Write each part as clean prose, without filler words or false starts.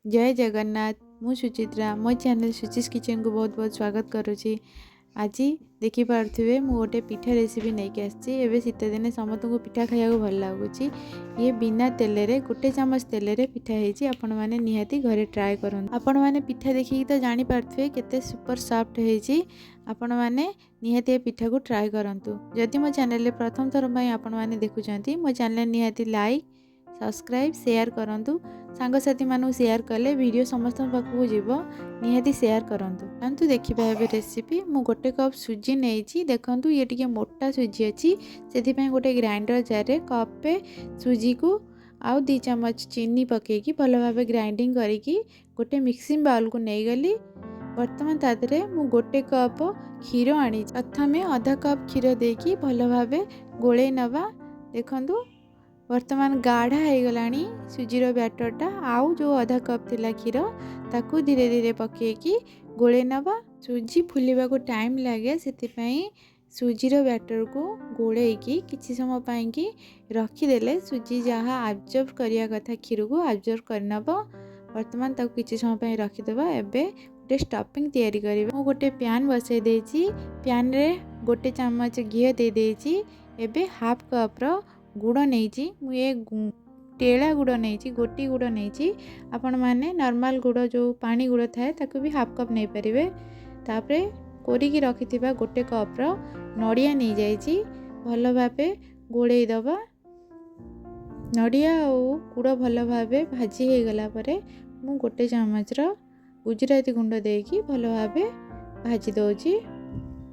जय जगन्नाथ। मु सुचित्रा मो चैनल सुचिस किचन को बहुत बहुत स्वागत करुँची। आज देखिपे मु गोटे पिठा रेसिपी नहीं आसी। एवं शीत दिने समस्त को पिठा खाया भल लगुच। ये बिना तेल रे गोटे चामच तेल रे पिठा होती। आपण मैंने निहाती घरे ट्राए करूँ। आपण मैंने पिठा देखिए तो जानीपे केते सुपर सॉफ्ट होती। आपण मैंने निहाती पिठा को ट्राए करूँ। जदि मो चैनल प्रथम थर आपण मैंने देखुं मो चैनल निहाती लाइक सब्सक्राइब शेयर करूँ। सांगसाथी मानू शेयर कले वीडियो समस्त पाखक जीव निहाती शेयर करूँ। देखिए रेसिपी मु गोटे कप सुजी नहीं देखूँ। ये टी मोटा सुजी अच्छी से गोटे ग्राइंडर जार कपे सुजी को आउ 2 चम्मच चीनी पकईकी भल भाव ग्राइंडिंग करी गोटे मिक्सिंग बाउल को नहीं गली। बर्तमान तादरे मु गोटे कप क्षीर आनी। प्रथम आधा कप क्षीर देकी भल भाव गोले नवा। देखु वर्तमान गाढ़ा हो गलानी सुजीर बैटरटा। आउ जो आधा कप थिला क्षीर ताकू धीरे धीरे पकईकी गोले नवा। सुजी फुलिबा को टाइम लगे से सुजीर बैटर को गोलेकी किसी समय पाई रखीदेले सुजी जहाँ आब्जर्व करिया कथा क्षीर को आब्जर्व करनब। वर्तमान ताकू किसी समय रखीदेवा। एबे गोटे स्टफिंग तैयारी करिबा। मु गोटे पैन बसई देछि। पैन रे गोटे चम्मच घी दे देछि। एबे हाफ कप रो गुड़ नहीं मुझे टेला गुड़ नहीं गोटी गुड़ नहीं। आपण मैंने नॉर्मल गुड़ जो पानी गुड़ थाए ताकू भी हाफ कप नहीं पारे। तापरे कोरिकी रखिथिबा गोटे कप रो नड़िया नहीं जाइछि भल भावे गोले दबा। नड़िया और गुड़ भल भावे भाजी हो गला परे मु गोटे चामच रो गुजराती गुंड देकी भल भावे भाजी दउछि।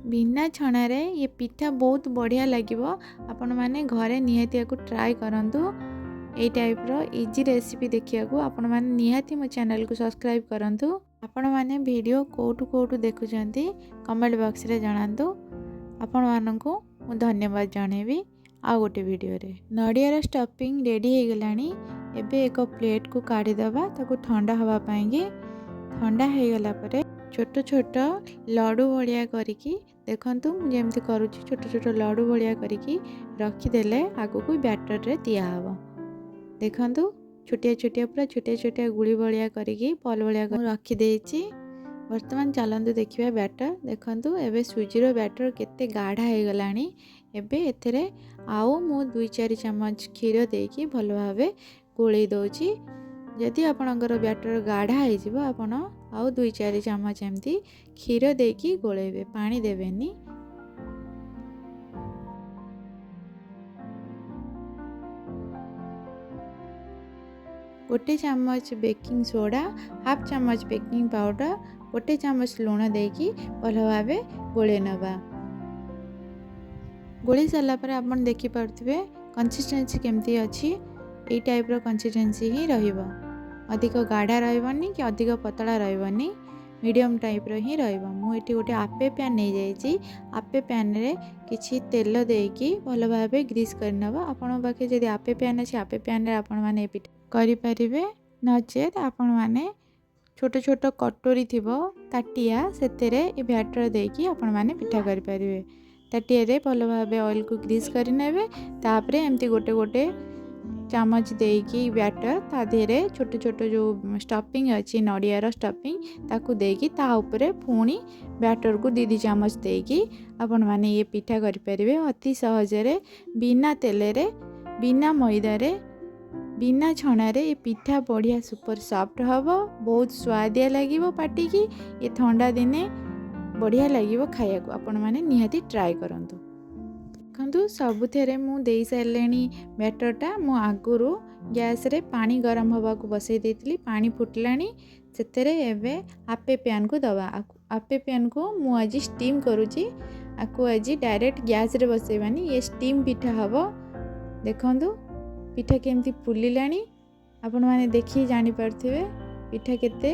बिना छणारे ये पिठा बहुत बढ़िया लगे। आपण मैंने घरे निहाती को ट्राए करूँ। ये टाइप रो इजी रेसिपी देखिया को आपण मैंने निहाती मो चैनल को सब्सक्राइब करूँ। आपण मैंने वीडियो कोठू देखुंती कमेंट बॉक्स रे जणांतु। आपण माननकु मु धन्यवाद जणेबी। आ गोटे वीडियो रे नड़ियार स्टफिंग रेडी हो गलानी। एबे एक प्लेट को काढ़ी दबा ताकू ठंडा हवा पाएंगे। ठंडा हो गला परे छोट छोट लड्डू भाया करिकी देखंतु जेमती करूची छोट छोट लड्डू भाया करिकी रखीदेले आगो को बैटर रे दिया हबो। देखंतु छोटिया छोटिया पूरा छोटिया छोटिया गुड़ी भाया करिकी बॉल भाया रखी देछि। वर्तमान चलंतु देखिबा बैटर। देखंतु एबे सुजीर बैटर केते गाढ़ा हो गलानी। एबे एथरे आउ मु 2-4 चम्मच क्षीर देकी भल भावे गोले दउची। जदि आपणकर बैटर गाढ़ा हो आपण आउ 2-4 चम्मच एमती क्षीर देकी गोलेबे पानी देवेनी। गोटे चम्मच बेकिंग सोडा हाफ चम्मच बेकिंग पाउडर गोटे चम्मच लुण देकी भल भाव गोले नवा। गोली सारा पर आप देखिपे कंसिस्टेंसी केमती अच्छी। ये टाइप रो कंसिस्टेंसी ही रहिबो। अधिक गाढ़ा रही कि अधिक पतला रही मीडियम टाइप रो ही रहिबो। मु एठी गोटे आपे पैन नहीं जाइछि। आपे पैन रे किछि तेल देकी भल भाबे ग्रीस करनबा। आपण पाखे जदि आपे पैन अछि आपे पैन रे आपण माने पिठा करि परिबे। नचेत आपण माने छोट छोट कटोरी थिबो ताटिया सेतेरे ए बैटर देकी आपण माने पिठा करि परिबे। ताटिया रे भल भाबे ऑयल को ग्रीस करि नेबे। तापरे एमती गोटे गोटे चामच देकी बैटर ता देहरे छोट छोट जो स्टफिंग अच्छी नड़ियार स्टफिंग ताकू देकी ता ऊपरे पुणी बैटर को 2 चामच देकी आपण माने ये पिठा करि परिबे। अति सहजरे बिना तेल रे बिना मैदा रे बिना छणा रे ये पिठा बढ़िया सुपर सॉफ्ट हबो। बहुत स्वादिया लागिवो पाटी की। ये ठंडा दिने बढ़िया लागिवो खाया को। आपण माने निहाती ट्राए करंतु। देखु सबुथे मु दे सारे बैटरटा मु आगुरु गैस रे पानी गरम हवा को बसई देती। पानी फुटलानी सेतेरे एबे आपे पैन को दबा। आपे पैन को मु आज स्टीम करुची। आकु आज डायरेक्ट गैस रे बसैबानी। ये स्टीम पिठा हबो। देखंतु पिठा केमती फुलिलानी। आपण माने देखि जानि परथिबे पिठा केते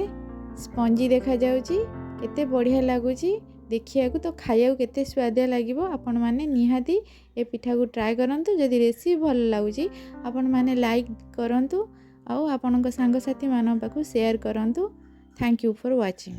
स्पंजी देखा जाउची केते बढ़िया लागुची। देखिया को तो खाया केते स्वादिया लागिवो। आपण माने निहाती ए पिठा को ट्राए करंतु। जदि रेसिपी भल लागुची आपण माने लाइक करंतु आउ आपणक सांगसाथी मान पाखु शेयर करंतु। Thank you for watching.